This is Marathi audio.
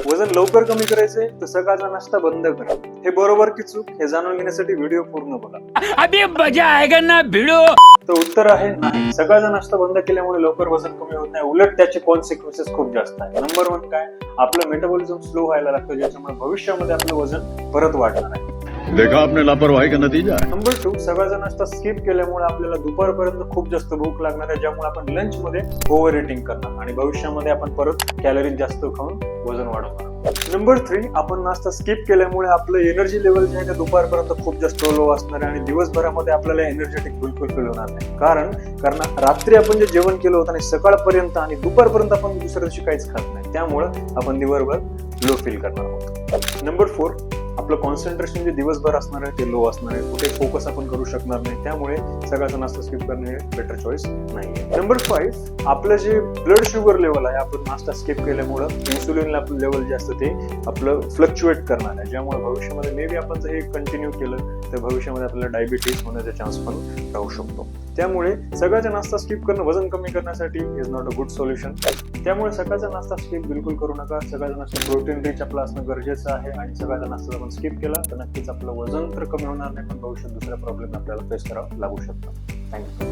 वजन लवकर कमी करायचंय तर सकाळचा नाश्ता बंद करा. हे बरोबर की चूक हे जाणून घेण्यासाठी व्हिडिओ पूर्ण बघा. अभी मजा आएगा ना भिड़ो. तर उत्तर आहे नाही. सकाळचा नाश्ता बंद केल्यामुळे लवकर वजन कमी होत नाही, उलट त्याचे कॉन्सिक्वेन्सेस खूप जास्त आहे. नंबर 1 काय, आपलं मेटाबॉलिझम स्लो व्हायला लागतं, ज्याच्यामुळे भविष्यामध्ये आपलं वजन परत वाढणार आहे. देखा आपने लापरवाही का नतीजा है. नंबर 2, सकाळचा नाश्ता स्किप केल्यामुळे आपल्याला दुपारपर्यंत खूप जास्त भूक लागणार आहे, ज्यामुळे आपण लंच मध्ये ओव्हर इटिंग करणार आणि भविष्यामध्ये आपण परत कॅलरीज जास्त खाऊन वजन वाढवणार. नंबर 3, आपण नाश्ता स्किप केल्यामुळे आपलं एनर्जी लेवल जे आहे ते दुपारपर्यंत खूप जास्त लो असणार आहे आणि दिवसभरामध्ये आपल्याला एनर्जेटिक बिलकुल फील होणार नाही. कारण रात्री आपण जे जेवण केलं होतं आणि सकाळपर्यंत आणि दुपारपर्यंत आपण दुसऱ्या दिवशी काहीच खात नाही, त्यामुळे आपण दिवसभर लो फील करणार आहोत. नंबर 4, आपलं कॉन्सन्ट्रेशन जे दिवसभर असणार आहे ते लो असणार आहे, कुठे फोकस आपण करू शकणार नाही, त्यामुळे सकाळचा नाश्ता स्किप करणे हे बेटर चॉईस नाहीये. नंबर 5, आपलं जे ब्लड शुगर लेवल आहे, आपण नाश्ता स्किप केल्यामुळे इन्सुलिन लेवल जे असतं ते आपलं फ्लक्च्युएट करणार आहे, ज्यामुळे भविष्यामध्ये मे बी आपण जर हे कंटिन्यू केलं तर भविष्यामध्ये आपल्याला डायबिटीज होण्याचा चान्स पण राहू शकतो. त्यामुळे सकाळचा नाश्ता स्किप करणं वजन कमी करण्यासाठी is not a good solution. त्यामुळे सकाळचा नाश्ता स्किप बिलकुल करू नका. सकाळचा नाश्ता प्रोटीन रिच आपला असणं गरजेचं आहे आणि सकाळचा नाश्ता आपण स्किप केला तर नक्कीच आपलं वजन तर कमी होणार नाही, पण भविष्यात दुसऱ्या प्रॉब्लेम आपल्याला फेस करावं लागू शकतात. थँक्यू.